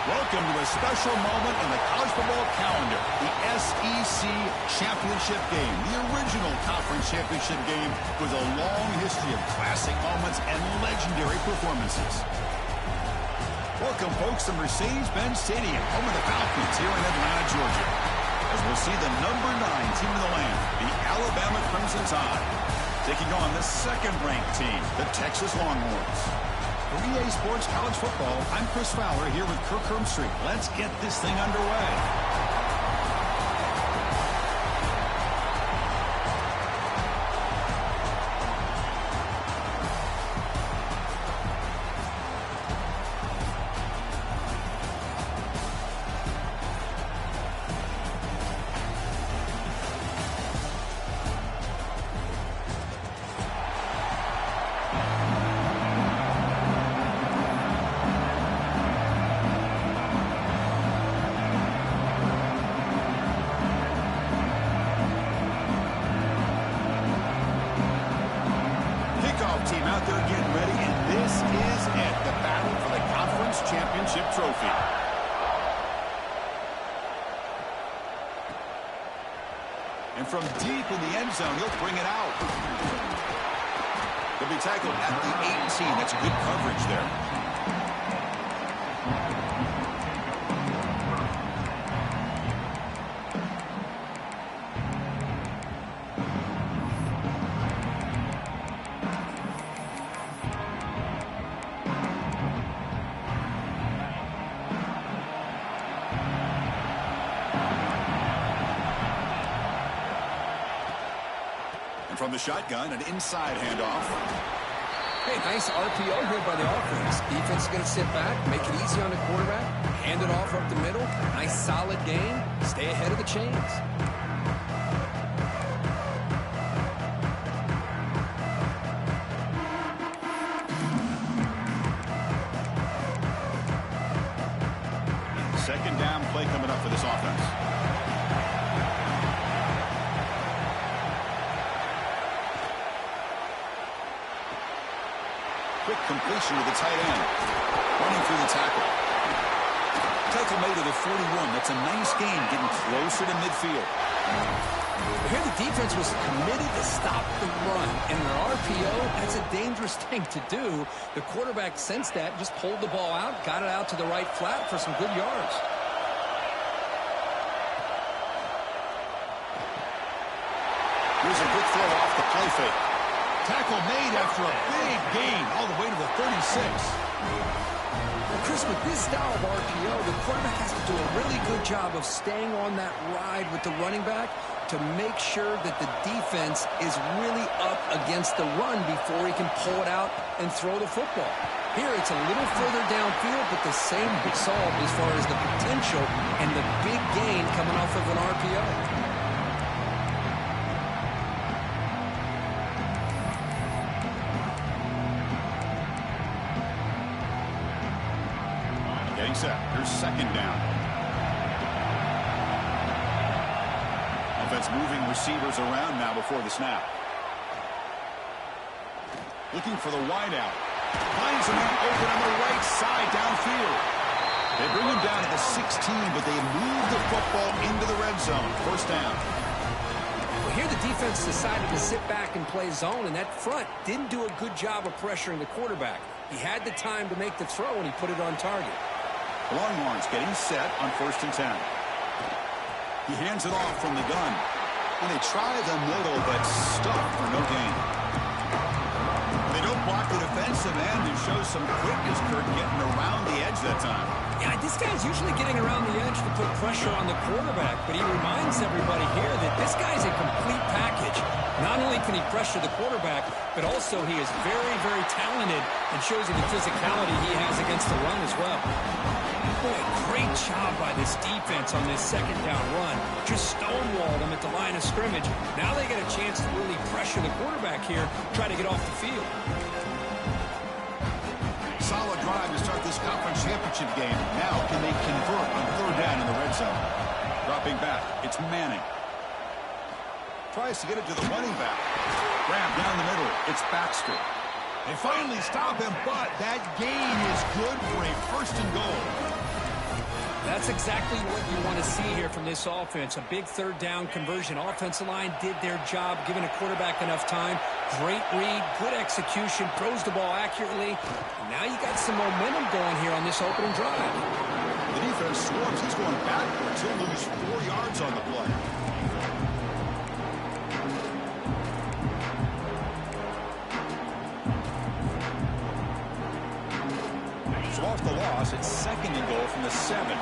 Welcome to a special moment in the college football calendar, the SEC Championship Game, the original conference championship game with a long history of classic moments and legendary performances. Welcome, folks, to Mercedes-Benz Stadium, home of the Falcons here in Atlanta, Georgia, as we'll see the number 9 team in the land, the Alabama Crimson Tide, taking on the second-ranked team, the Texas Longhorns. For EA Sports College Football, I'm Chris Fowler here with Kirk Herbstreit. Let's get this thing underway. Team out there getting ready, and this is it, the battle for the conference championship trophy. And from deep in the end zone, he'll bring it out. He'll be tackled at the 18. That's good coverage there. From the shotgun, an inside handoff. Hey, nice RPO here by the offense. Defense is going to sit back, make it easy on the quarterback, hand it off up the middle. Nice solid game. Stay ahead of the chains. Second down play coming up for this offense. Quick completion to the tight end. Running through the tackle. Tackle made to the 41. That's a nice gain, getting closer to midfield. Here the defense was committed to stop the run. And their RPO, that's a dangerous thing to do. The quarterback sensed that, just pulled the ball out, got it out to the right flat for some good yards. Here's a good throw off the play fake. Tackle made after a big gain all the way to the 36. Well, Chris, with this style of RPO, the quarterback has to do a really good job of staying on that ride with the running back to make sure that the defense is really up against the run before he can pull it out and throw the football. Here, it's a little further downfield, but the same result as far as the potential and the big gain coming off of an RPO. Getting set. Here's second down. Offense moving receivers around now before the snap. Looking for the wideout. Finds him out open on the right side downfield. They bring him down at the 16, but they move the football into the red zone. First down. Well, here the defense decided to sit back and play zone, and that front didn't do a good job of pressuring the quarterback. He had the time to make the throw, and he put it on target. Longhorns getting set on 1st and 10. He hands it off from the gun. And they try the middle, but stuck for no gain. They don't block the defensive end and show some quickness, Kirk, getting around the edge that time. Yeah, this guy's usually getting around the edge to put pressure on the quarterback, but he reminds everybody here that this guy's a complete package. Not only can he pressure the quarterback, but also he is very, very talented and shows you the physicality he has against the run as well. Boy, great job by this defense on this second down run. Just stonewalled him at the line of scrimmage. Now they get a chance to really pressure the quarterback here, try to get off the field. Solid drive to start this conference championship game. Now can they convert on 3rd down in the red zone? Dropping back, it's Manning. Tries to get it to the running back. Grab down the middle, it's Baxter. They finally stop him, but that gain is good for a 1st and goal. That's exactly what you want to see here from this offense. A big third down conversion. Offensive line did their job, giving a quarterback enough time. Great read, good execution, throws the ball accurately. Now you got some momentum going here on this opening drive. The defense swarms. He's going backwards. He'll lose 4 yards on the play. So off the loss, it's 2nd and goal from the 7.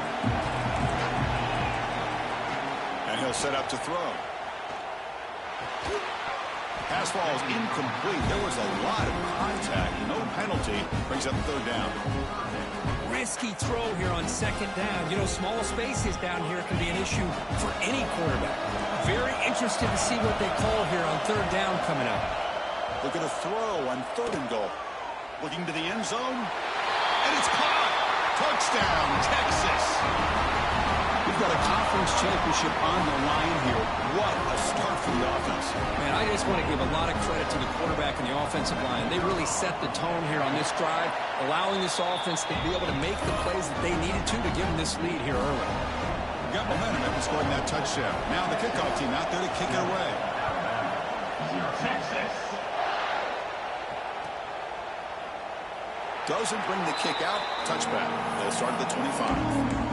And he'll set up to throw. Pass ball is incomplete. There was a lot of contact. No penalty. Brings up 3rd down. Risky throw here on 2nd down. You know, small spaces down here can be an issue for any quarterback. Very interested to see what they call here on 3rd down coming up. Look at a throw on 3rd and goal. Looking to the end zone. And it's caught. Touchdown, Texas. We've got a conference championship on the line here. What a start for the offense. Man, I just want to give a lot of credit to the quarterback and the offensive line. They really set the tone here on this drive, allowing this offense to be able to make the plays that they needed to give them this lead here early. We've got momentum after scoring that touchdown. Now the kickoff team out there to kick it away. Texas. Doesn't bring the kick out. Touchback. They'll start at the 25.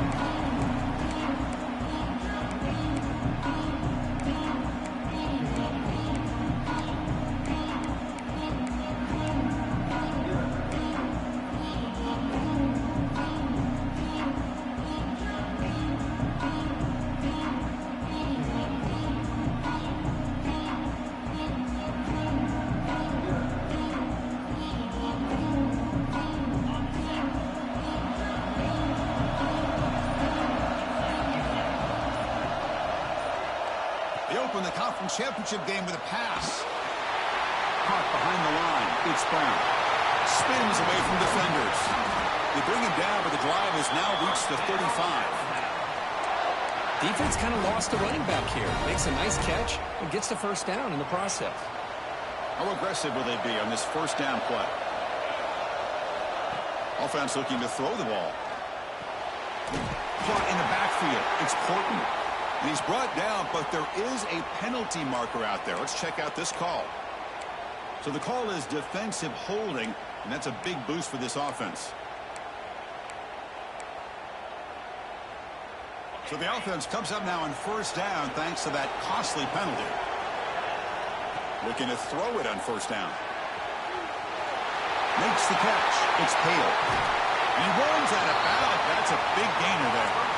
The conference championship game with a pass. Caught behind the line. It's Brown. Spins away from defenders. They bring him down, but the drive has now reached the 35. Defense kind of lost a running back here. Makes a nice catch and gets the 1st down in the process. How aggressive will they be on this 1st down play? Offense looking to throw the ball. Caught in the backfield. It's Porton. And he's brought down, but there is a penalty marker out there. Let's check out this call. So the call is defensive holding, and that's a big boost for this offense. So the offense comes up now on 1st down thanks to that costly penalty. Looking to throw it on 1st down. Makes the catch. It's Hale. And he runs out of bounds. That's a big gainer there.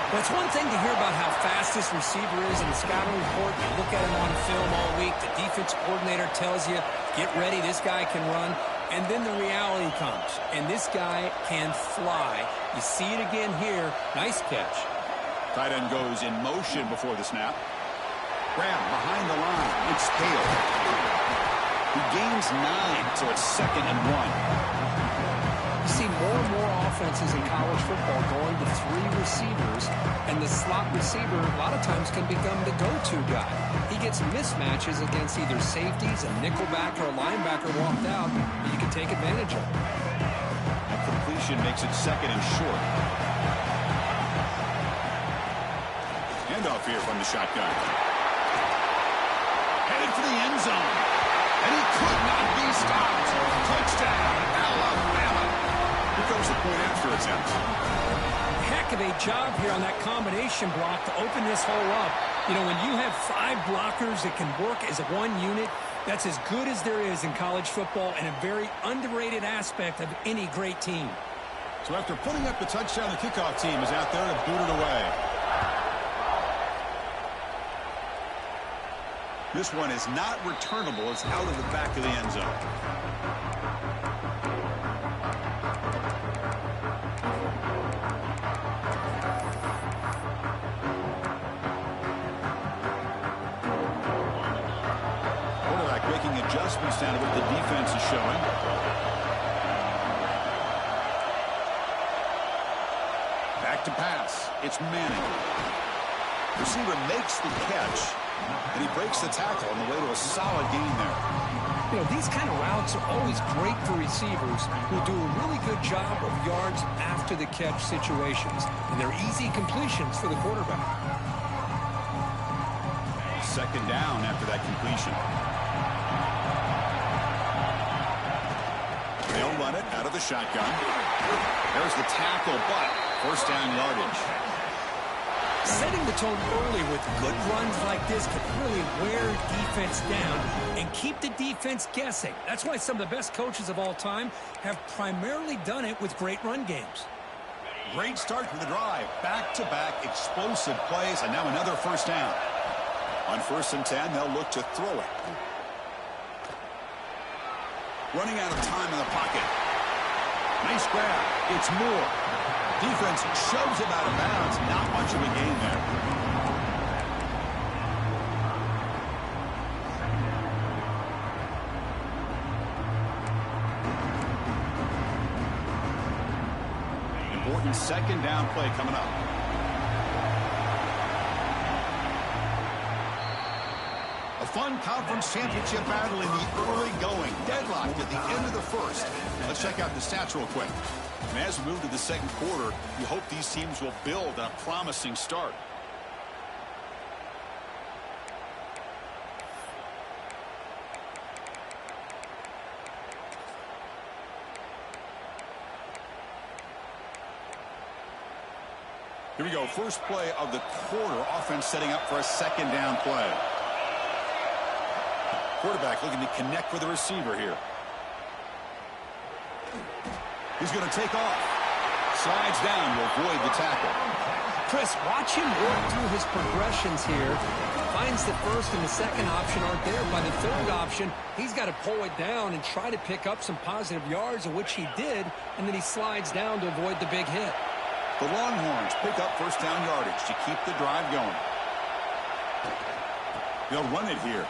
That's one thing to hear about how fast this receiver is in the scouting report. You look at him on film all week. The defense coordinator tells you, get ready, this guy can run. And then the reality comes, and this guy can fly. You see it again here. Nice catch. Tight end goes in motion before the snap. Grab behind the line. It's Hale. He gains 9, so it's 2nd and 1. You see more and more offenses in college football going to 3 receivers, and the slot receiver a lot of times can become the go-to guy. He gets mismatches against either safeties, a nickelback, or a linebacker walked out that you can take advantage of. A completion makes it 2nd and short. Handoff here from the shotgun. Headed for the end zone. And he could not be stopped. Touchdown, Alabama. Here comes the point after attempt. Heck of a job here on that combination block to open this hole up. You know, when you have 5 blockers that can work as one unit, that's as good as there is in college football and a very underrated aspect of any great team. So after putting up the touchdown, the kickoff team is out there to boot it away. This one is not returnable. It's out of the back of the end zone. Quarterback making adjustments down to what the defense is showing. Back to pass. It's Manning. Receiver makes the catch, and he breaks the tackle on the way to a solid gain there. You know, these kind of routes are always great for receivers who do a really good job of yards after the catch situations. And they're easy completions for the quarterback. Second down after that completion. They'll run it out of the shotgun. There's the tackle, but first down yardage. Setting the tone early with good runs like this can really wear defense down and keep the defense guessing. That's why some of the best coaches of all time have primarily done it with great run games. Great start to the drive. Back-to-back explosive plays, and now another first down. On 1st and 10, they'll look to throw it. Running out of time in the pocket. Nice grab. It's Moore. Defense shoves him out of bounds. Not much of a gain there. Important second down play coming up. A fun conference championship battle in the early going. Deadlocked at the end of the first. Let's check out the stats real quick. And as we move to the second quarter, you hope these teams will build on a promising start. Here we go. First play of the quarter. Offense setting up for a second down play. Quarterback looking to connect with the receiver here. He's going to take off. Slides down to avoid the tackle. Chris, watch him work through his progressions here. Finds the first and the second option aren't there. By the third option, he's got to pull it down and try to pick up some positive yards, of which he did, and then he slides down to avoid the big hit. The Longhorns pick up first down yardage to keep the drive going. They'll run it here.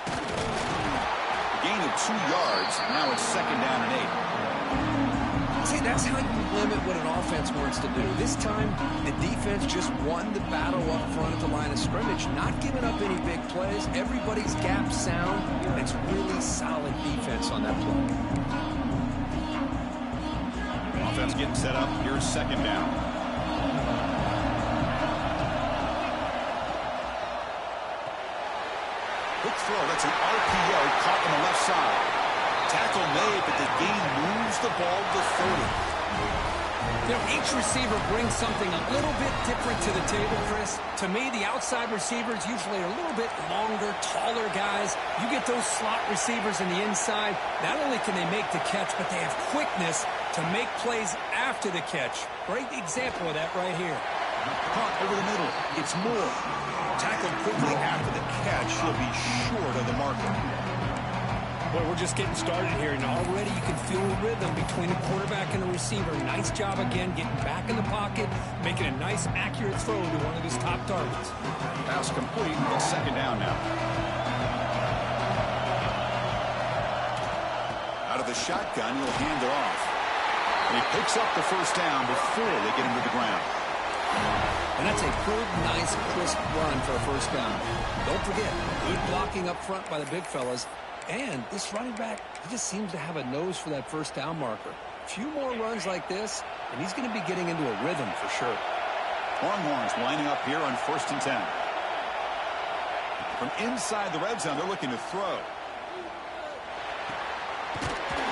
A gain of 2 yards. Now it's second down and 8. See, that's how you limit what an offense wants to do. This time, the defense just won the battle up front at the line of scrimmage, not giving up any big plays. Everybody's gap sound, and it's really solid defense on that play. Offense getting set up. Here's second down. Quick throw. That's an RPO caught on the left side. Tackle made, but the gain moves the ball to 30. You know, each receiver brings something a little bit different to the table, Chris. To me, the outside receivers usually are a little bit longer, taller guys. You get those slot receivers in the inside. Not only can they make the catch, but they have quickness to make plays after the catch. Great example of that right here. Caught over the middle. It's Moore. Tackled quickly after the catch. He'll be short of the marker. Boy, we're just getting started here, and already you can feel a rhythm between the quarterback and the receiver. Nice job again, getting back in the pocket, making a nice, accurate throw to one of his top targets. Pass complete. It's second down now. Out of the shotgun, he'll hand it off. And he picks up the first down before they get him to the ground. And that's a good, nice, crisp run for a first down. Don't forget, good blocking up front by the big fellas. And this running back, he just seems to have a nose for that first down marker. A few more runs like this, and he's going to be getting into a rhythm for sure. Longhorns lining up here on 1st and 10. From inside the red zone, they're looking to throw.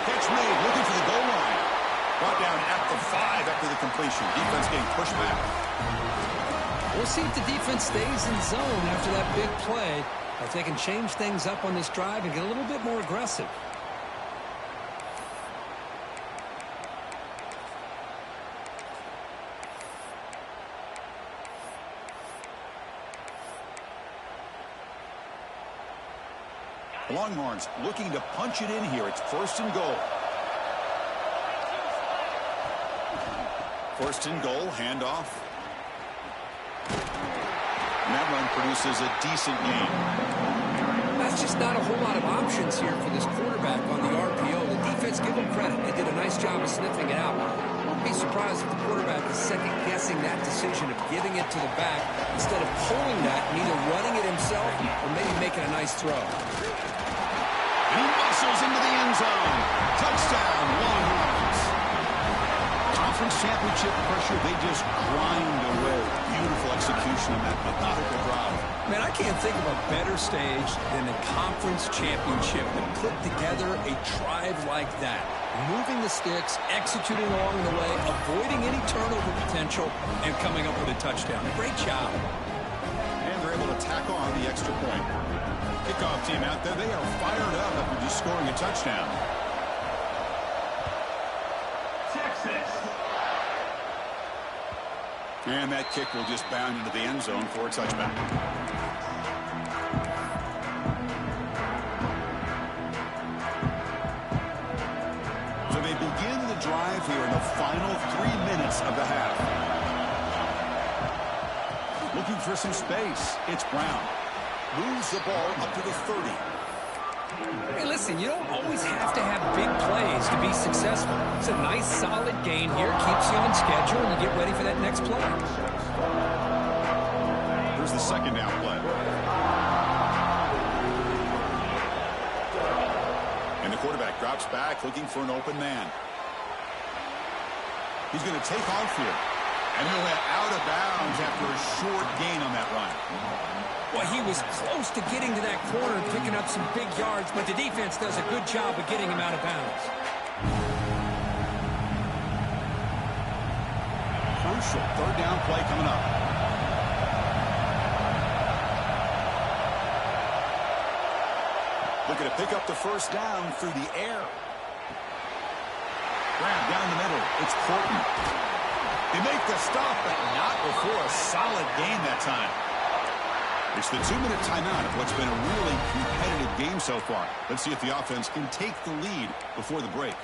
Catch made, looking for the goal line. Brought down at the 5 after the completion. Defense getting pushed back. We'll see if the defense stays in zone after that big play. If they can change things up on this drive and get a little bit more aggressive. The Longhorns looking to punch it in here. It's 1st and goal. 1st and goal, handoff. And that run produces a decent gain. That's just not a whole lot of options here for this quarterback on the RPO. The defense, give them credit. They did a nice job of sniffing it out. Won't be surprised if the quarterback is second-guessing that decision of giving it to the back instead of pulling that and either running it himself or maybe making a nice throw. He muscles into the end championship pressure, they just grind away. Beautiful execution on that methodical drive. Man, I can't think of a better stage than the conference championship to put together a drive like that. Moving the sticks, executing along the way, avoiding any turnover potential, and coming up with a touchdown. Great job. And they're able to tack on the extra point. Kickoff team out there, they are fired up after just scoring a touchdown. Texas. And that kick will just bound into the end zone for a touchback. So they begin the drive here in the final 3 minutes of the half. Looking for some space. It's Brown. Moves the ball up to the 30. Hey, listen, you don't always have to have big plays to be successful. It's a nice, solid gain here. Keeps you on schedule, and you get ready for that next play. Here's the second down play. And the quarterback drops back, looking for an open man. He's going to take off here. And he'll head out of bounds after a short gain on that run. Well, he was close to getting to that corner and picking up some big yards, but the defense does a good job of getting him out of bounds. Crucial third down play coming up. Looking to pick up the first down through the air. Grab down the middle. It's Porton. They make the stop, but not before a solid gain that time. It's the 2-minute timeout of what's been a really competitive game so far. Let's see if the offense can take the lead before the break.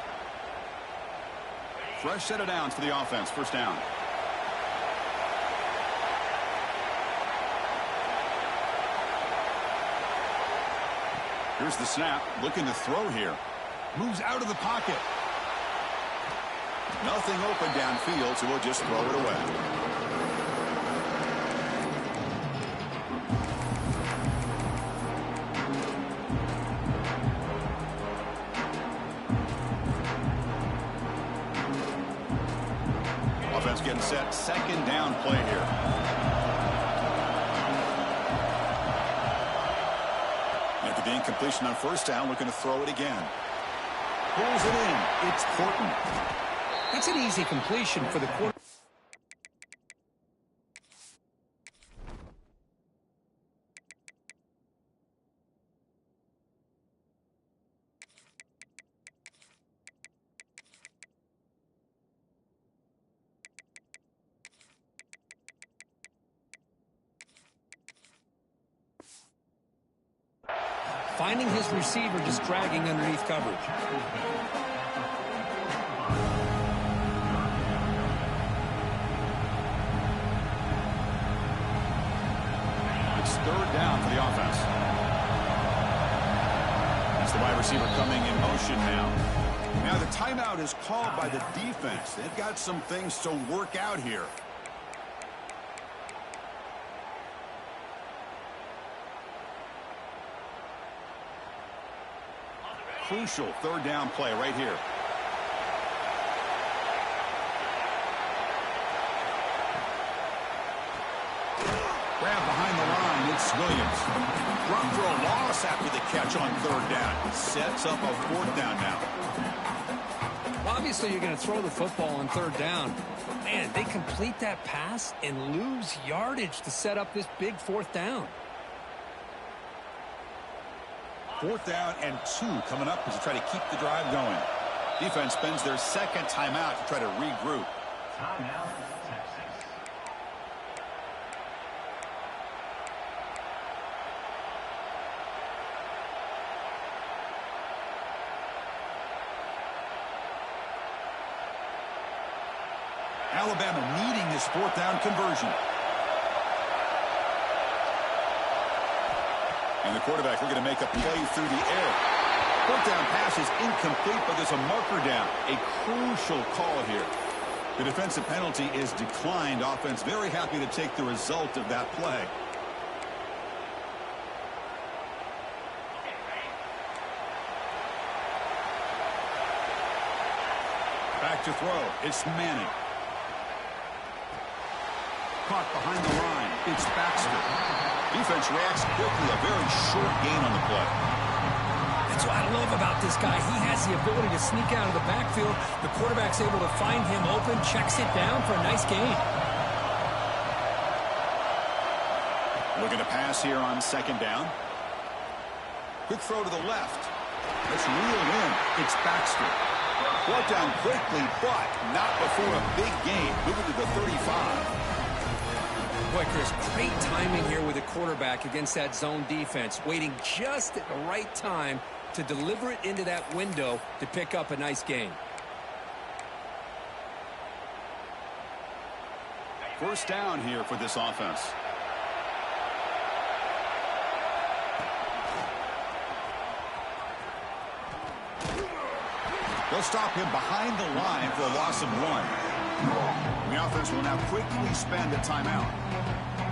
Fresh set of downs for the offense. First down. Here's the snap. Looking to throw here. Moves out of the pocket. Nothing open downfield, so we'll just throw it away. Offense getting set. Second down play here. After the incompletion on first down, looking to throw it again. Pulls it in. It's Porton. That's an easy completion for the quarterback. Finding his receiver just dragging underneath coverage. It's third down for the offense. That's the wide receiver coming in motion now. Now the timeout is called by the defense. They've got some things to work out here. Crucial third down play right here. Grab behind the line. It's Williams. Run for a loss after the catch on third down. Sets up a fourth down now. Well, obviously, you're going to throw the football on third down. Man, they complete that pass and lose yardage to set up this big fourth down. Fourth down and 2 coming up as they try to keep the drive going. Defense spends their second timeout to try to regroup. Timeout, Texas. Alabama needing this fourth down conversion. And the quarterback looking to make a play through the air. Fourth down pass is incomplete, but there's a marker down. A crucial call here. The defensive penalty is declined. Offense very happy to take the result of that play. Back to throw. It's Manning. caught behind the line. It's Baxter. Defense reacts quickly. A very short gain on the play. That's what I love about this guy. He has the ability to sneak out of the backfield. The quarterback's able to find him open, checks it down for a nice gain. Looking to pass here on second down. Quick throw to the left. Let's reel it in. It's Baxter. Brought down quickly, but not before a big gain. Moving to the 35. Boy, Chris, great timing here with the quarterback against that zone defense. Waiting just at the right time to deliver it into that window to pick up a nice gain. First down here for this offense. They'll stop him behind the line for a loss of 1. The offense will now quickly spend a timeout.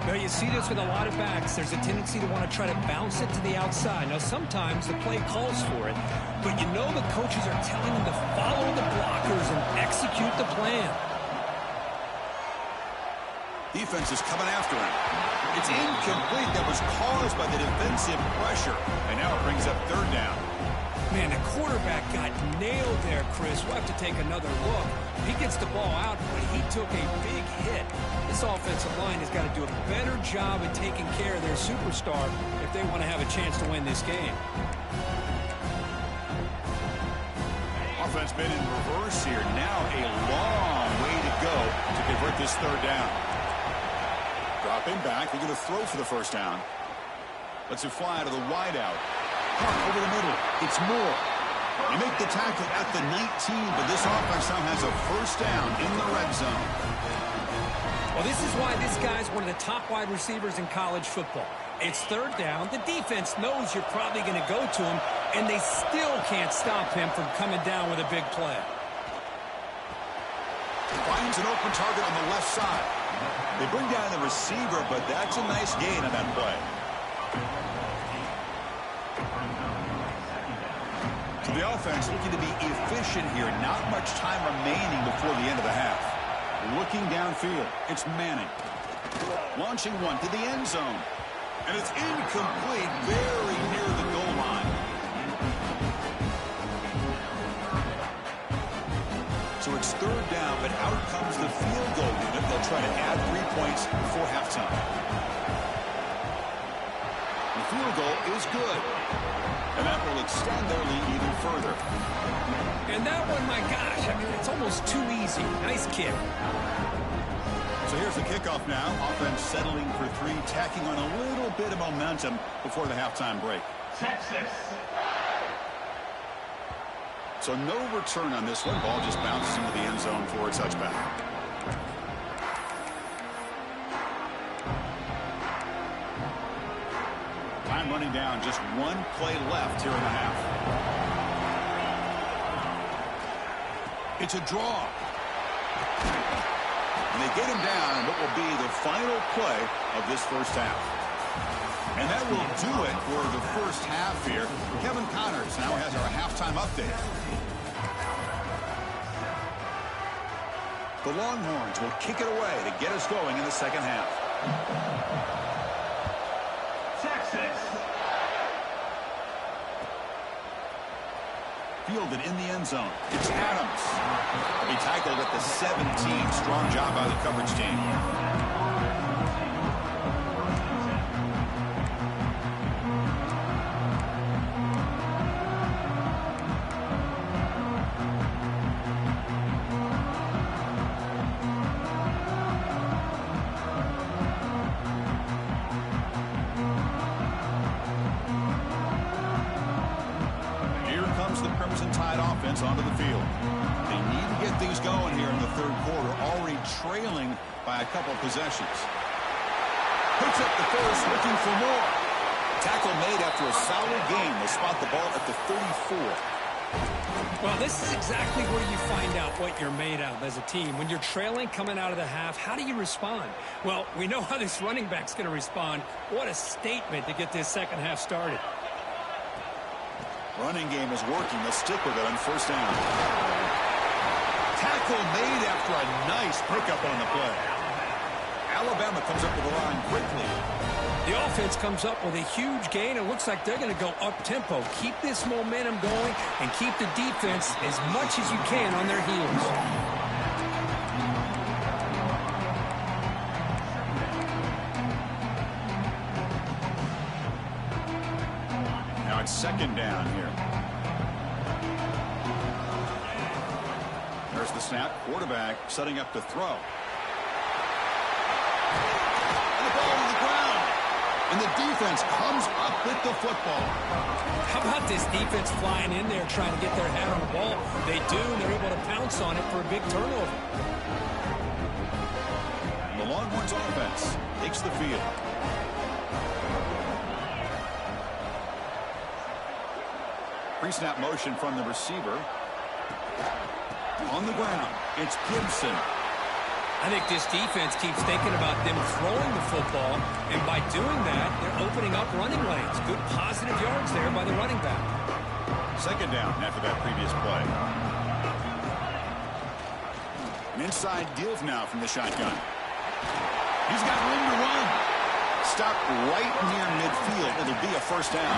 Now, you see this with a lot of backs. There's a tendency to want to try to bounce it to the outside. Now, sometimes the play calls for it, but you know the coaches are telling them to follow the blockers and execute the plan. Defense is coming after him. It's incomplete. That was caused by the defensive pressure, and now it brings up third down. Man, the quarterback got nailed there, Chris. We'll have to take another look. He gets the ball out, but he took a big hit. This offensive line has got to do a better job of taking care of their superstar if they want to have a chance to win this game. Offense been in reverse here. Now a long way to go to convert this third down. Dropping back. They're going to throw for the first down. Lets it fly to the wideout. Over the middle. It's Moore. They make the tackle at the 19, but this offense now has a first down in the red zone. Well, this is why this guy's one of the top wide receivers in college football. It's third down. The defense knows you're probably going to go to him, and they still can't stop him from coming down with a big play. Finds an open target on the left side. They bring down the receiver, but that's a nice gain on that play. So the offense looking to be efficient here. Not much time remaining before the end of the half. Looking downfield, it's Manning. Launching one to the end zone. And it's incomplete, very near the goal line. So it's third down, but out comes the field goal unit. They'll try to add 3 points before halftime. The field goal is good. And that will extend their lead even further. And that one, my gosh, I mean, it's almost too easy. Nice kick. So here's the kickoff now. Offense settling for 3, tacking on a little bit of momentum before the halftime break. Texas. So no return on this one. Ball just bounces into the end zone for a touchback. Time running down. Just 1 play left here in the half. It's a draw. And they get him down in what will be the final play of this first half. And that will do it for the first half here. Kevin Connors now has our halftime update. The Longhorns will kick it away to get us going in the second half. Texas. Fielded in the end zone. It's Adams. He tackled at the 17. Strong job by the coverage team. Onto the field. They need to get things going here in the third quarter, already trailing by a couple possessions. Picks up the first, looking for more. Tackle made after a solid gain. They spot the ball at the 34. Well, this is exactly where you find out what you're made of as a team. When you're trailing coming out of the half, how do you respond? Well, we know how this running back's going to respond. What a statement to get this second half started. Running game is working. They'll stick with it on first down. Tackle made after a nice pickup on the play. Alabama comes up with the line quickly. The offense comes up with a huge gain. It looks like they're going to go up-tempo. Keep this momentum going and keep the defense as much as you can on their heels. Now it's second down here. There's the snap. Quarterback setting up to throw. And the ball to the ground. And the defense comes up with the football. How about this defense flying in there trying to get their head on the ball? They do, and they're able to pounce on it for a big turnover. The Longhorns offense takes the field. Pre-snap motion from the receiver. On the ground, it's Gibson. I think this defense keeps thinking about them throwing the football, and by doing that, they're opening up running lanes. Good positive yards there by the running back. Second down after that previous play. An inside deal now from the shotgun. He's got room to run. Stop right near midfield. It'll be a first down.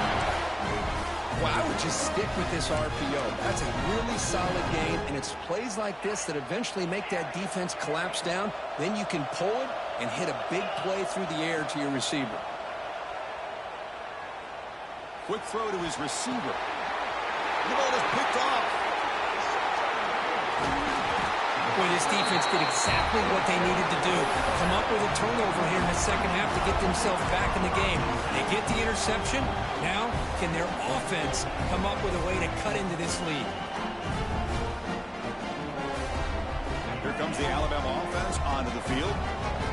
Well, I would just stick with this RPO. That's a really solid game, and it's plays like this that eventually make that defense collapse down. Then you can pull it and hit a big play through the air to your receiver. Quick throw to his receiver. The ball is picked off. Boy, this defense did exactly what they needed to do. Come up with a turnover here in the second half to get themselves back in the game. They get the interception. Now, can their offense come up with a way to cut into this lead? Here comes the Alabama offense onto the field.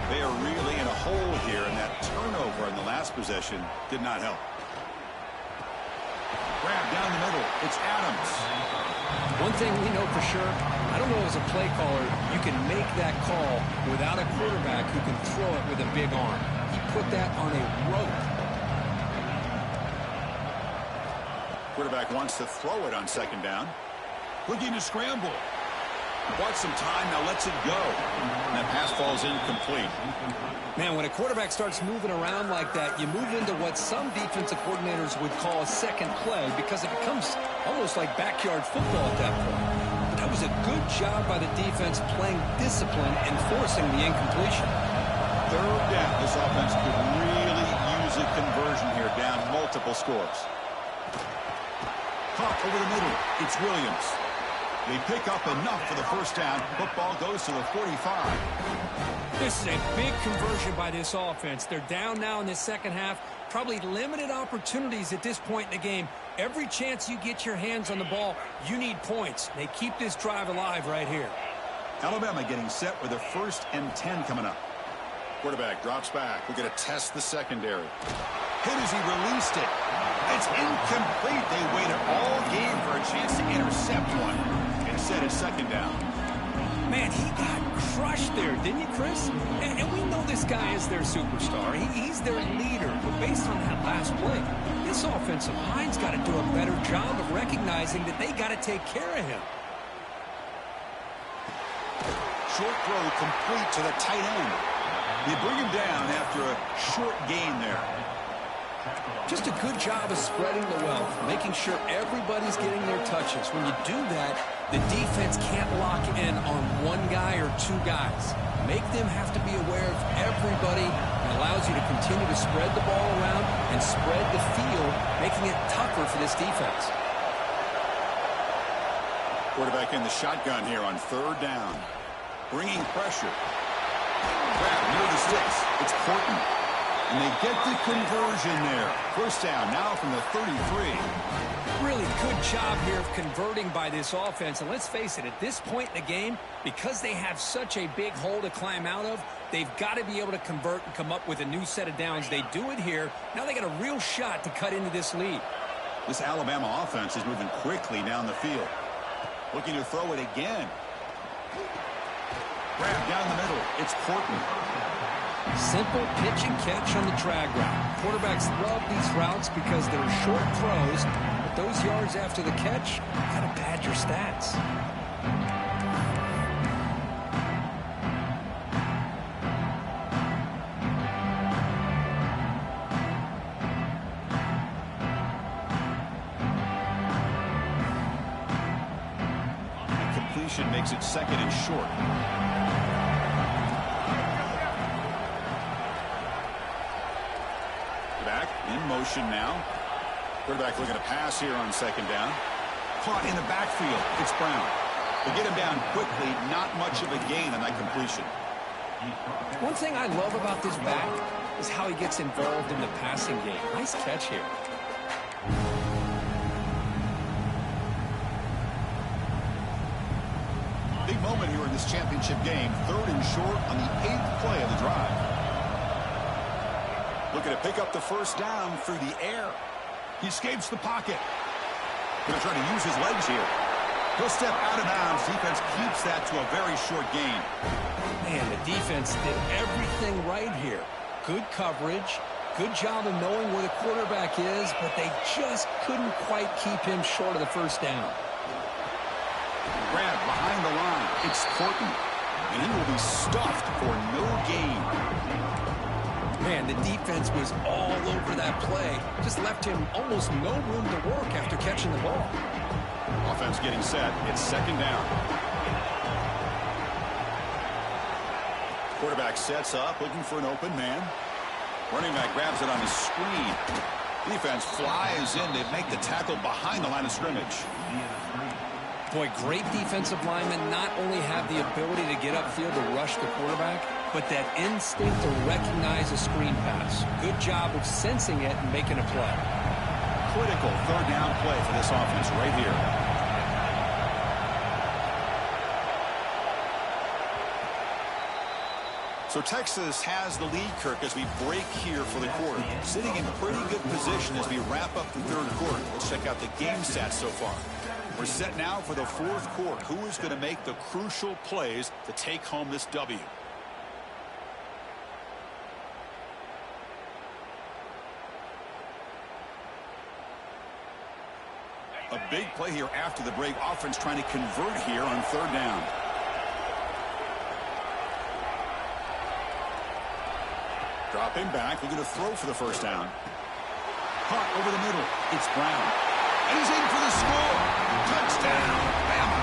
They are really in a hole here, and that turnover in the last possession did not help. Grab down the middle. It's Adams. One thing we know for sure, I don't know as a play caller, you can make that call without a quarterback who can throw it with a big arm. He put that on a rope. Quarterback wants to throw it on second down. Looking to scramble. Bought some time, now lets it go. And that pass falls incomplete. Man, when a quarterback starts moving around like that, you move into what some defensive coordinators would call a second play because it becomes almost like backyard football at that point. But that was a good job by the defense playing discipline and forcing the incompletion. Third down. This offense could really use a conversion here, down multiple scores. Caught over the middle. It's Williams. They pick up enough for the first down. Football goes to the 45. This is a big conversion by this offense. They're down now in the second half. Probably limited opportunities at this point in the game. Every chance you get your hands on the ball, you need points. They keep this drive alive right here. Alabama getting set with a 1st and 10 coming up. Quarterback drops back. We're going to test the secondary. Hit as he released it. It's incomplete. They waited all game for a chance to intercept one. Instead, it's second down. Man, he got crushed there, didn't you, Chris? And we know this guy is their superstar. He's their leader. But based on that last play, this offensive line's got to do a better job of recognizing that they got to take care of him. Short throw complete to the tight end. They bring him down after a short gain there. Just a good job of spreading the wealth, making sure everybody's getting their touches. When you do that, the defense can't lock in on one guy or two guys. Make them have to be aware of everybody. It allows you to continue to spread the ball around and spread the field, making it tougher for this defense. Quarterback in the shotgun here on third down. Bringing pressure. Grab near the sticks. It's Horton. And they get the conversion there. First down now from the 33. Really good job here of converting by this offense. And let's face it, at this point in the game, because they have such a big hole to climb out of, they've got to be able to convert and come up with a new set of downs. They do it here. Now they got a real shot to cut into this lead. This Alabama offense is moving quickly down the field. Looking to throw it again. Grab down the middle. It's Horton. Simple pitch and catch on the drag route. Quarterbacks love these routes because they're short throws, but those yards after the catch kind of pad your stats. completion makes it 2nd and short. Back in motion now. Quarterback looking to pass here on 2nd down. Caught in the backfield. It's Brown. They get him down quickly. Not much of a gain on that completion. One thing I love about this back is how he gets involved in the passing game. Nice catch here. Big moment here in this championship game. 3rd and short on the 8th play of the drive. Looking to pick up the 1st down through the air. He escapes the pocket. Going to try to use his legs here. He'll step out of bounds. Defense keeps that to a very short gain. Man, the defense did everything right here. Good coverage. Good job of knowing where the quarterback is, but they just couldn't quite keep him short of the 1st down. Grab behind the line. It's Thornton. And he will be stuffed for no gain. Man, the defense was all over that play. Just left him almost no room to work after catching the ball. Offense getting set. It's 2nd down. Quarterback sets up, looking for an open man. Running back grabs it on his screen. Defense flies in to make the tackle behind the line of scrimmage. Boy, great defensive linemen not only have the ability to get upfield to rush the quarterback, but that instinct to recognize a screen pass. Good job of sensing it and making a play. Critical 3rd down play for this offense right here. So Texas has the lead, Kirk, as we break here for the quarter. Sitting in pretty good position as we wrap up the 3rd quarter. Let's check out the game stats so far. We're set now for the 4th quarter. Who is going to make the crucial plays to take home this W? A big play here after the break. Offense trying to convert here on 3rd down. Dropping back. Looking to throw for the 1st down. Caught over the middle. It's Brown. And he's in for the score. Touchdown, Bama.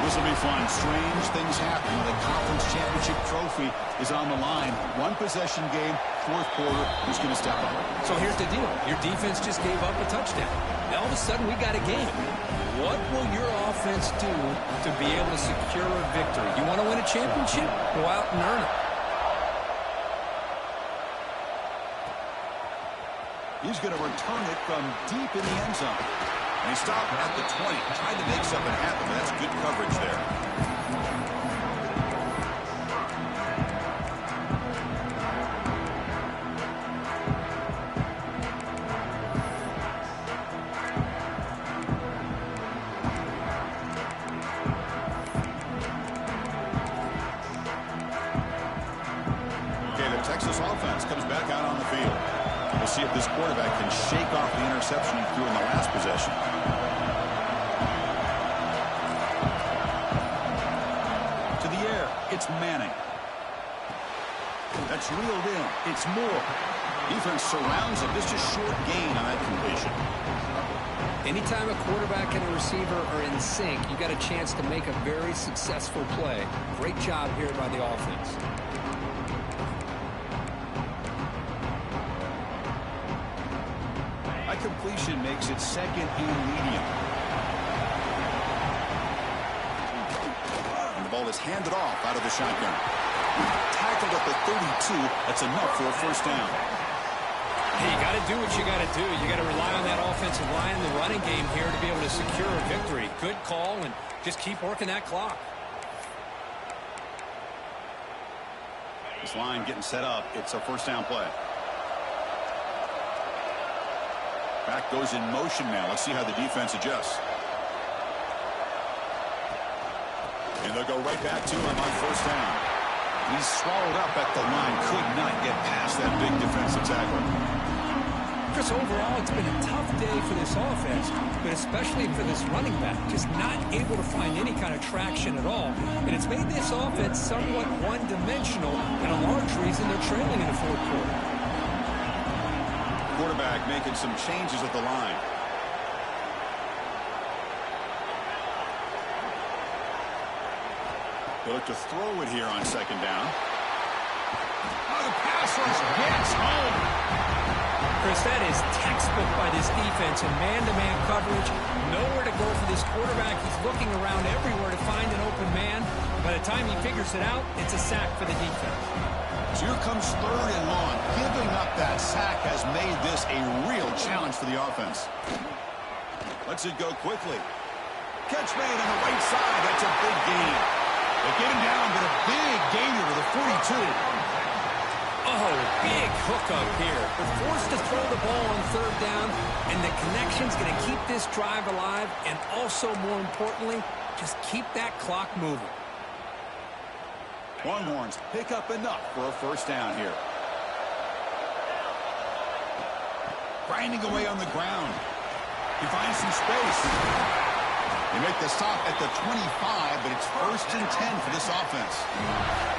This will be fun. Strange things happen when the conference championship trophy is on the line. 1-possession game, 4th quarter. Who's going to step up? So here's the deal. Your defense just gave up a touchdown. Now all of a sudden we got a game. What will your offense do to be able to secure a victory? You want to win a championship? Go out and earn it. He's going to return it from deep in the end zone. And he stopped at the 20. Tried to make something happen, but that's good coverage there. Okay, the Texas offense comes back out on the field. We'll see if this quarterback can shake off the interception he threw in the last possession. To the air, it's Manning. That's reeled in. It's Moore. Defense surrounds him. This is a short gain on that completion. Anytime a quarterback and a receiver are in sync, you got a chance to make a very successful play. Great job here by the offense. Completion makes it 2nd and medium. And the ball is handed off out of the shotgun. Tackled at the 32. That's enough for a 1st down. Hey, you got to do what you got to do. You got to rely on that offensive line and the running game here to be able to secure a victory. Good call, and just keep working that clock. This line getting set up. It's a 1st down play. Back goes in motion now. Let's see how the defense adjusts. And they'll go right back to him on 1st down. He's swallowed up at the line. Could not get past that big defensive tackle. Chris, overall, it's been a tough day for this offense, but especially for this running back. Just not able to find any kind of traction at all. And it's made this offense somewhat one-dimensional, and a large reason they're trailing in the 4th quarter. Quarterback making some changes at the line. He'll look to throw it here on second down. Oh, the pass rush gets home. Chris, that is textbook by this defense in man-to-man coverage. Nowhere to go for this quarterback. He's looking around everywhere to find an open man. By the time he figures it out, it's a sack for the defense. So here comes third and long. Giving up that sack has made this a real challenge for the offense. Lets it go quickly. Catch made on the right side. That's a big gain. They get him down, but a big gainer to the 42. Oh, big hookup here. They're forced to throw the ball on third down, and the connection's going to keep this drive alive, and also, more importantly, just keep that clock moving. Longhorns pick up enough for a first down here. Grinding away on the ground. He finds some space. They make the stop at the 25, but it's 1st and 10 for this offense.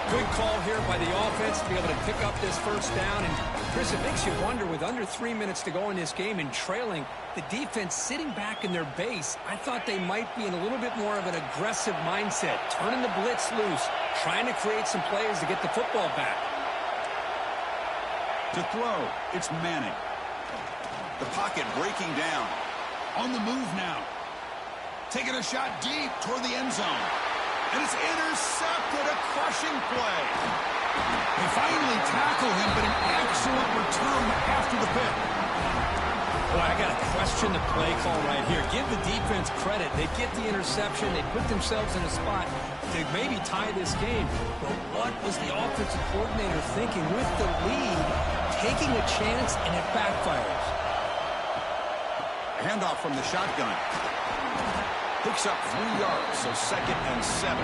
Good call here by the offense to be able to pick up this first down. And, Chris, it makes you wonder, with under 3 minutes to go in this game and trailing, the defense sitting back in their base, I thought they might be in a little bit more of an aggressive mindset, turning the blitz loose, trying to create some plays to get the football back. To throw, it's Manning. The pocket breaking down. On the move now. Taking a shot deep toward the end zone. And it's intercepted, a crushing play. They finally tackle him, but an excellent return after the pick. Boy, I got to question the play call right here. Give the defense credit. They get the interception. They put themselves in a spot to maybe tie this game. But what was the offensive coordinator thinking with the lead, taking a chance, and it backfires? Handoff from the shotgun. Picks up 3 yards, so 2nd and 7.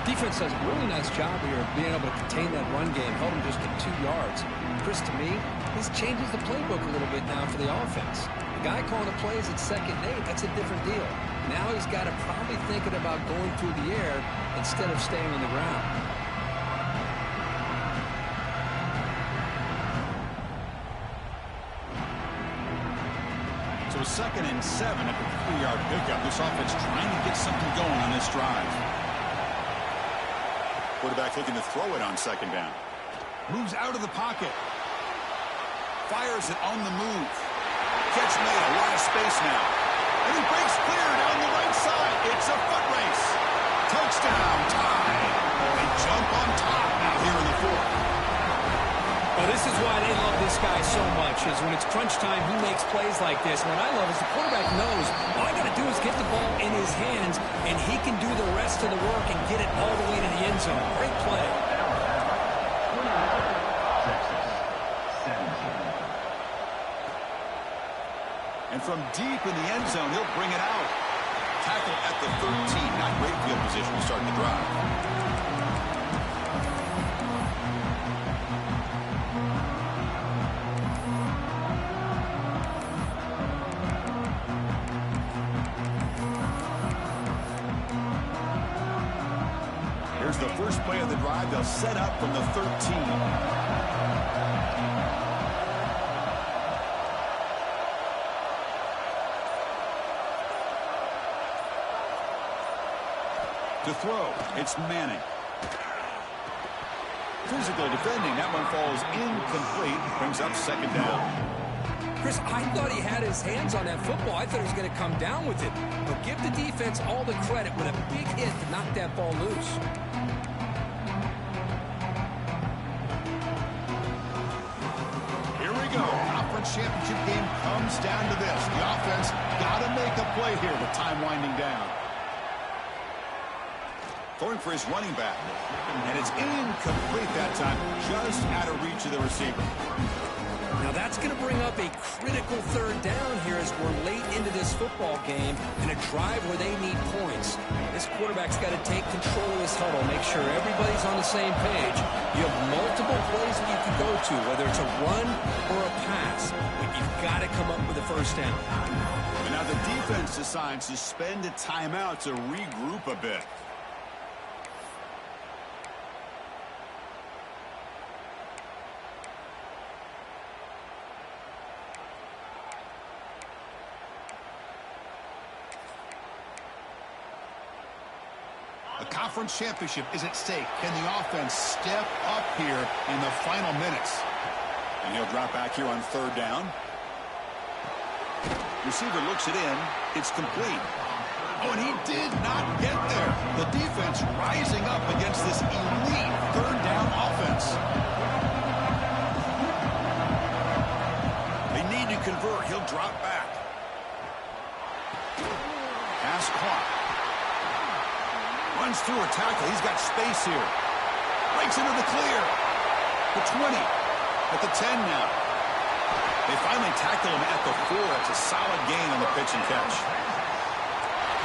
Defense does a really nice job here of being able to contain that run game, held them just at 2 yards. Chris, to me, this changes the playbook a little bit now for the offense. The guy calling the plays at 2nd and 8, that's a different deal. Now he's got to probably thinking about going through the air instead of staying on the ground. So 2nd and 7 at the 3-yard pickup. This offense trying to get something going on this drive. Quarterback looking to throw it on 2nd down. Moves out of the pocket. Fires it on the move. Catch made, a lot of space now. And he breaks clear down the right side. It's a foot race. Touchdown, tie. They jump on top now here in the 4th. Well, this is why they love this guy so much, is when it's crunch time, he makes plays like this. What I love is the quarterback knows all I got to do is get the ball in his hands, and he can do the rest of the work and get it all the way to the end zone. Great play. And from deep in the end zone, he'll bring it out. Tackle at the 13. Not great field position to start the drive. Here's the first play of the drive. They'll set up from the 13. To throw, it's Manning. Physical defending. That one falls incomplete. Brings up 2nd down. Chris, I thought he had his hands on that football. I thought he was going to come down with it. But give the defense all the credit with a big hit to knock that ball loose. Here we go. Conference championship game comes down to this. The offense got to make a play here with time winding down. Throwing for his running back. And it's incomplete that time. Just out of reach of the receiver. Now that's going to bring up a critical 3rd down here as we're late into this football game in a drive where they need points. This quarterback's got to take control of this huddle, make sure everybody's on the same page. You have multiple plays that you can go to, whether it's a run or a pass, but you've got to come up with a first down. And now the defense decides to spend a timeout to regroup a bit. A conference championship is at stake. Can the offense step up here in the final minutes? And he'll drop back here on third down. Receiver looks it in. It's complete. Oh, and he did not get there. The defense rising up against this elite third down offense. They need to convert. He'll drop back. Pass clock. Runs through a tackle. He's got space here. Breaks into the clear. The 20. At the 10 now. They finally tackle him at the 4. It's a solid gain on the pitch and catch.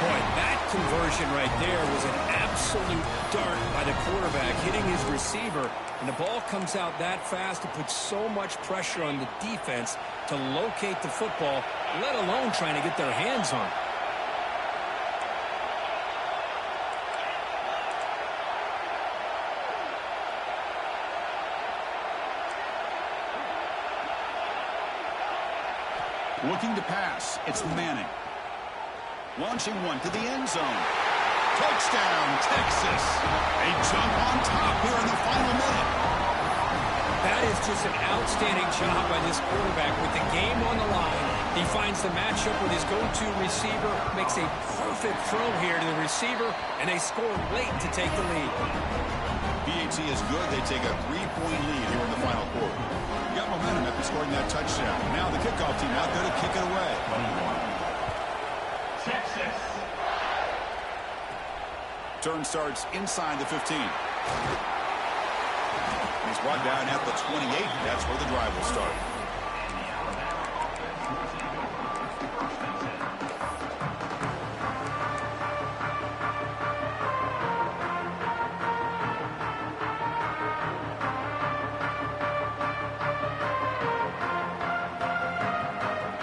Boy, that conversion right there was an absolute dart by the quarterback, hitting his receiver. And the ball comes out that fast. It puts so much pressure on the defense to locate the football, let alone trying to get their hands on it. Looking to pass. It's Manning. Launching one to the end zone. Touchdown, Texas. A jump on top here in the final minute. That is just an outstanding job by this quarterback with the game on the line. He finds the matchup with his go-to receiver, makes a perfect throw here to the receiver, and they score late to take the lead. PAT is good. They take a 3-point lead here in the final quarter. Got momentum after scoring that touchdown. Now the kickoff team out there to kick it away. Texas. Turn starts inside the 15. He's brought down at the 28. That's where the drive will start.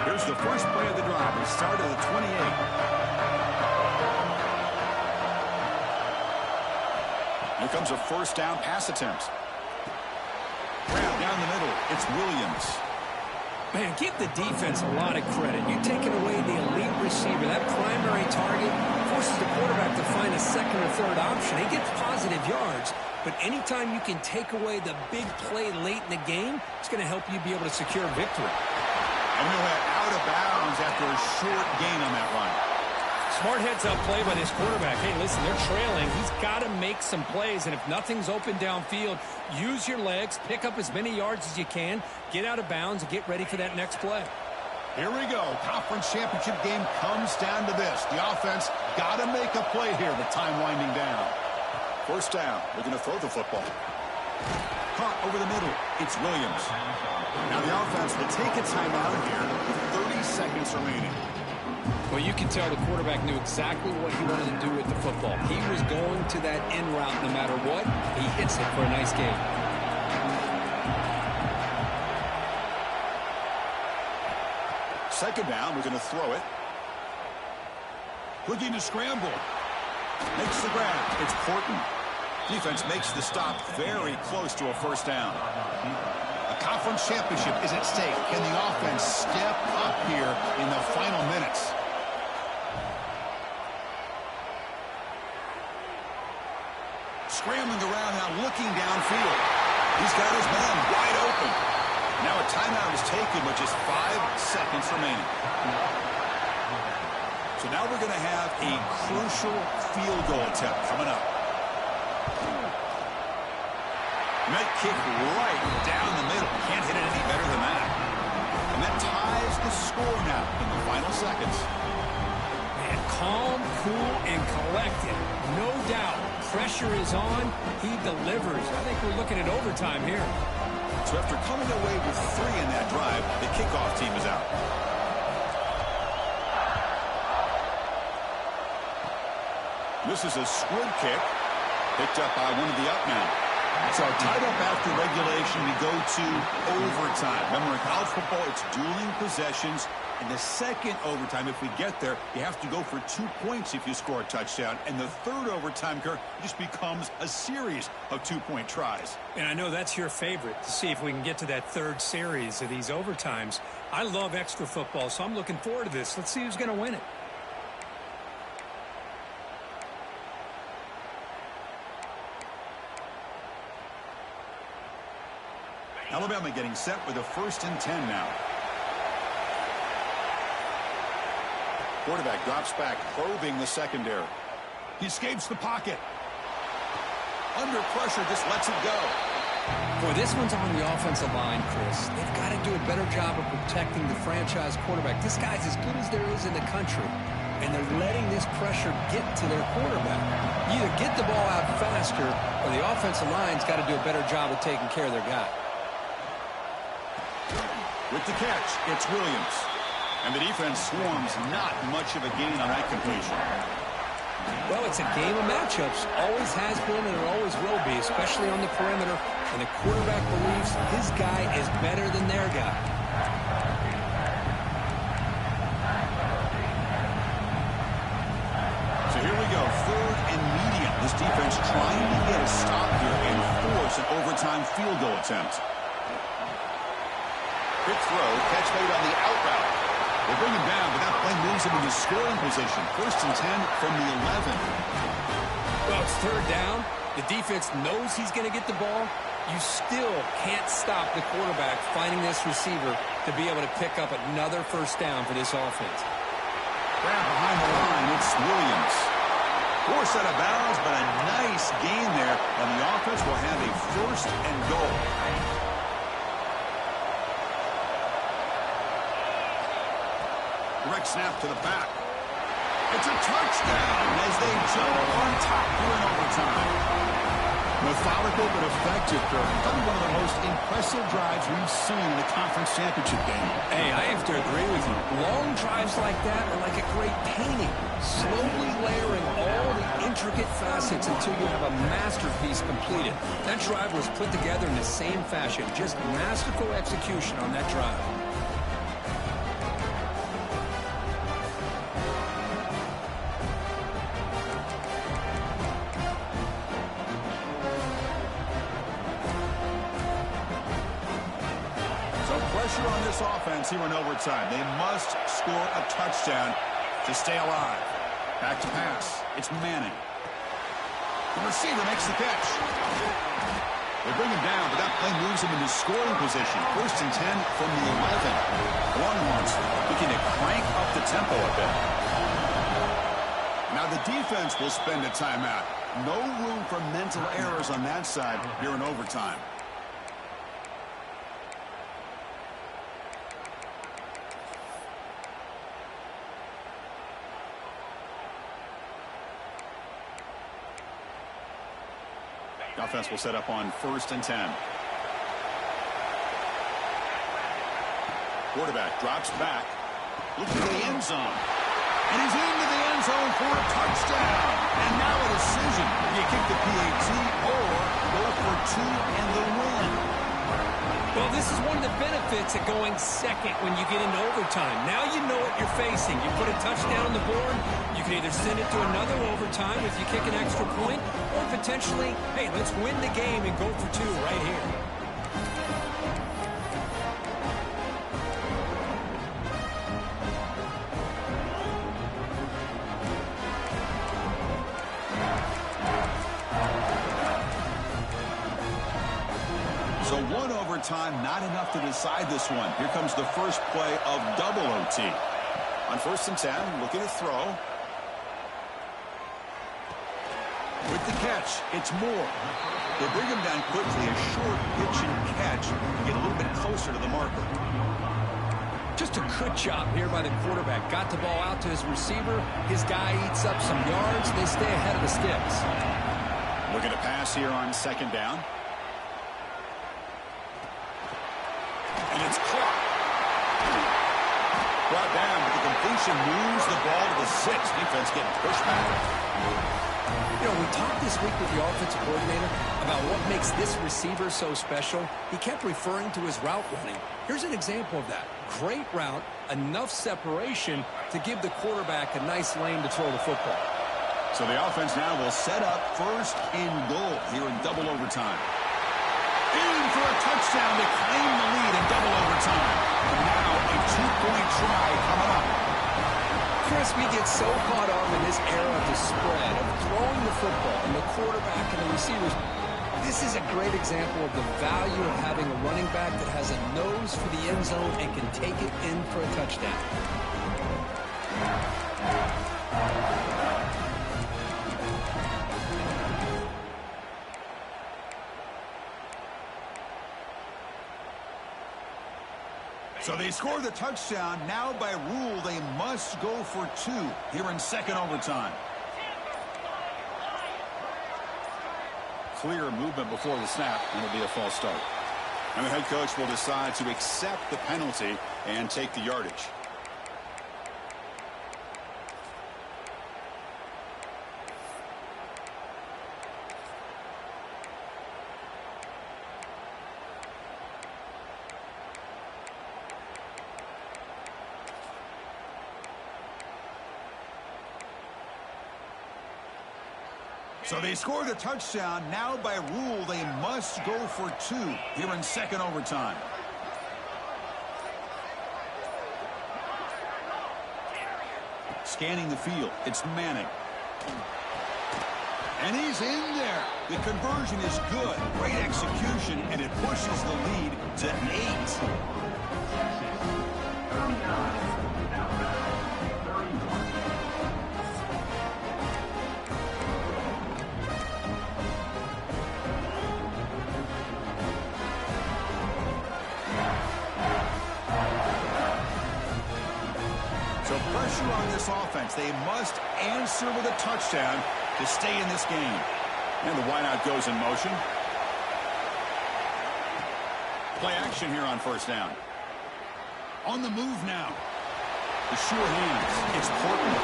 Here's the first play of the drive. It started at the 28. Here comes a first down pass attempt. Down the middle, it's Williams. Man, give the defense a lot of credit. You're taking away the elite receiver. That primary target forces the quarterback to find a second or third option. He gets positive yards, but anytime you can take away the big play late in the game, it's going to help you be able to secure victory. And we'll have out of bounds after a short gain on that run. Smart heads-up play by this quarterback. Hey, listen, they're trailing. He's got to make some plays, and if nothing's open downfield, use your legs, pick up as many yards as you can, get out of bounds, and get ready for that next play. Here we go. Conference championship game comes down to this. The offense got to make a play here. The time winding down. First down. We're going to throw the football. Caught over the middle. It's Williams. Now the offense will take a timeout here with 30 seconds remaining. Well, you can tell the quarterback knew exactly what he wanted to do with the football. He was going to that in route no matter what. He hits it for a nice gain. Second down, we're going to throw it. Looking to scramble. Makes the grab. It's Porton. Defense makes the stop very close to a first down. A conference championship is at stake. Can the offense step up here in the final minutes? Scrambling around now, looking downfield. He's got his man wide open. Now a timeout is taken with just 5 seconds remaining. So now we're going to have a crucial field goal attempt coming up. Net kick right down the middle. Can't hit it any better than that. And that ties the score now in the final seconds. Man, calm, cool, and collected. No doubt. Pressure is on. He delivers. I think we're looking at overtime here. So after coming away with 3 in that drive, the kickoff team is out. This is a squib kick. Picked up by one of the up now. So tied up after regulation, we go to overtime. Remember, in college football, it's dueling possessions. In the second overtime, if we get there, you have to go for 2 points if you score a touchdown. And the third overtime, Kirk, just becomes a series of 2-point tries. And I know that's your favorite, to see if we can get to that third series of these overtimes. I love extra football, so I'm looking forward to this. Let's see who's going to win it. Alabama getting set with a 1st and 10 now. Quarterback drops back, probing the secondary. He escapes the pocket. Under pressure, just lets it go. Boy, this one's on the offensive line, Chris. They've got to do a better job of protecting the franchise quarterback. This guy's as good as there is in the country, and they're letting this pressure get to their quarterback. You either get the ball out faster, or the offensive line's got to do a better job of taking care of their guy. With the catch, it's Williams. And the defense swarms, not much of a gain on that completion. Well, it's a game of matchups. Always has been and it always will be, especially on the perimeter. And the quarterback believes his guy is better than their guy. So here we go, 3rd and medium. This defense trying to get a stop here and force an overtime field goal attempt. Quick throw, catch made on the out route. They bring him down, but that play moves him into scoring position. 1st and 10 from the 11. Well, it's 3rd down. The defense knows he's going to get the ball. You still can't stop the quarterback finding this receiver to be able to pick up another 1st down for this offense. Grab behind the line, it's Williams. Forced out of bounds, but a nice gain there, and the offense will have a 1st and goal. Direct snap to the back. It's a touchdown as they jump on top here in overtime. Methodical but effective, Kirk. Probably one of the most impressive drives we've seen in a conference championship game. Hey, I have to agree with you. Long drives like that are like a great painting. Slowly layering all the intricate facets until you have a masterpiece completed. That drive was put together in the same fashion. Just masterful execution on that drive. On this offense here in overtime. They must score a touchdown to stay alive. Back to pass. It's Manning. The receiver makes the catch. They bring him down, but that play moves him into scoring position. 1st and 10 from the 11. Longhorns looking to crank up the tempo a bit. Now the defense will spend a timeout. No room for mental errors on that side here in overtime. The offense will set up on 1st and 10. Quarterback drops back, looking to the end zone. And he's into the end zone for a touchdown. And now a decision. Do you kick the PAT or go for 2 and the win? Well, this is one of the benefits of going second when you get into overtime. Now you know what you're facing. You put a touchdown on the board, you can either send it to another overtime if you kick an extra point, or potentially, hey, let's win the game and go for 2 right here. So 1 overtime, not enough to decide this one. Here comes the first play of double OT. On 1st and 10, looking to throw. With the catch, it's Moore. They bring him down quickly, a short pitch and catch to get a little bit closer to the marker. Just a good job here by the quarterback. Got the ball out to his receiver. His guy eats up some yards. They stay ahead of the sticks. Looking to pass here on 2nd down. And it's caught. Brought down, but the completion moves the ball to the 6. Defense getting pushed back. You know, we talked this week with the offensive coordinator about what makes this receiver so special. He kept referring to his route running. Here's an example of that. Great route, enough separation to give the quarterback a nice lane to throw the football. So the offense now will set up 1st and goal here in double overtime. In for a touchdown to claim the lead in double overtime. And now a 2-point try coming up. Chris, we get so caught up in this era of the spread, of throwing the football, and the quarterback and the receivers This is a great example of the value of having a running back that has a nose for the end zone and can take it in for a touchdown. So they score the touchdown. Now by rule, they must go for 2 here in second overtime. Clear movement before the snap, and it'll be a false start. And the head coach will decide to accept the penalty and take the yardage. So they score the touchdown. Now by rule, they must go for 2 here in second overtime. Scanning the field, it's Manning. And he's in there. The conversion is good. Great execution, and it pushes the lead to 8. Pressure on this offense. They must answer with a touchdown to stay in this game. And the wideout goes in motion. Play action here on first down. On the move now. The sure hands. It's Portland.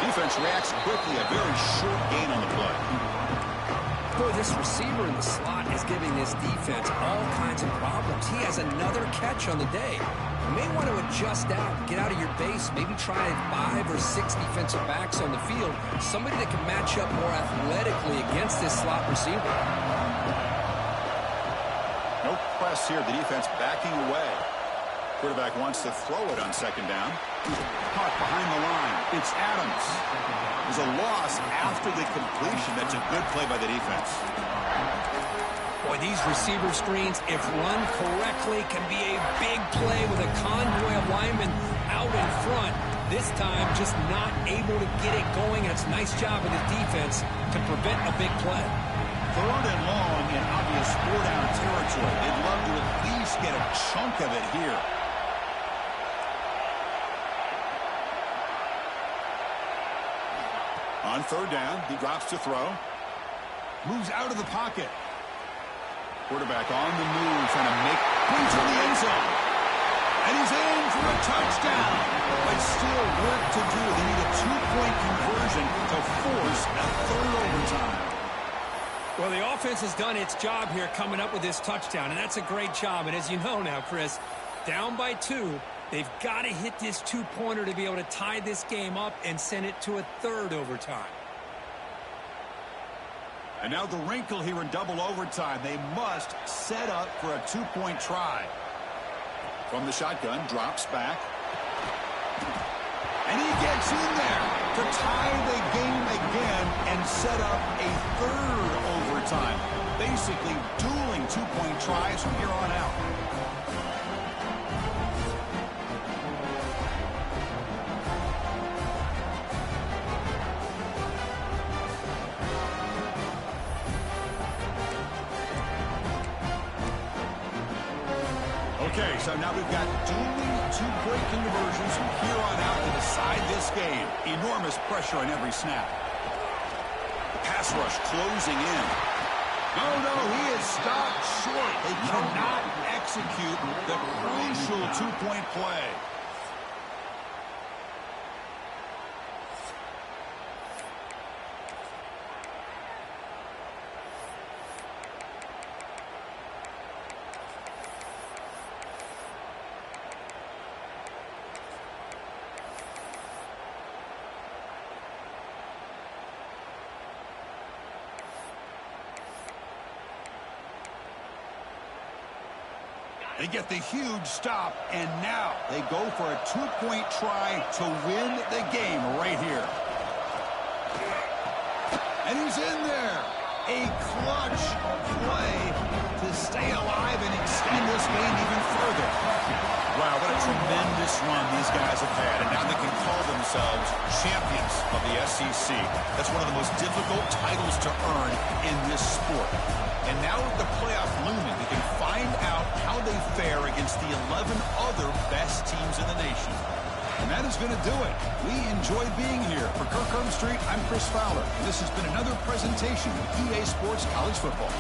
Defense reacts quickly. A very short gain on the play. Boy, this receiver in the slot is giving this defense all kinds of problems. He has another catch on the day. You may want to adjust out, get out of your base, maybe try 5 or 6 defensive backs on the field, somebody that can match up more athletically against this slot receiver. No press here. The defense backing away. Quarterback wants to throw it on second down. Caught behind the line. It's Adams. There's a loss after the completion. That's a good play by the defense. Boy, these receiver screens, if run correctly, can be a big play with a convoy of linemen out in front. This time, just not able to get it going. It's a nice job of the defense to prevent a big play. Third and long in obvious 4-down territory. They'd love to at least get a chunk of it here. On third down, he drops to throw. Moves out of the pocket. Quarterback on the move, trying to make moves in the end zone. And he's in for a touchdown. But still work to do. They need a 2-point conversion to force a third overtime. Well, the offense has done its job here coming up with this touchdown, and that's a great job. And as you know now, Chris, down by 2, they've got to hit this 2-pointer to be able to tie this game up and send it to a third overtime. And now the wrinkle here in double overtime. They must set up for a 2-point try. From the shotgun, drops back. And he gets in there to tie the game again and set up a third overtime. Basically dueling 2-point tries from here on out. Okay, so now we've got dueling 2-point conversions from here on out to decide this game. Enormous pressure on every snap. The pass rush closing in. No, he is stopped short. They cannot execute the crucial 2-point play. They get the huge stop, and now they go for a 2-point try to win the game right here. And he's in there. A clutch play to stay alive and extend this game even further. Wow, what a tremendous run these guys have had, and now they can call themselves champions of the SEC. That's one of the most difficult titles to earn in this sport. And now with the playoff looming, they can find out how they fare against the 11 other best teams in the nation. And that is going to do it. We enjoyed being here. For Kirk Herbstreit, I'm Chris Fowler. And this has been another presentation of EA Sports College Football.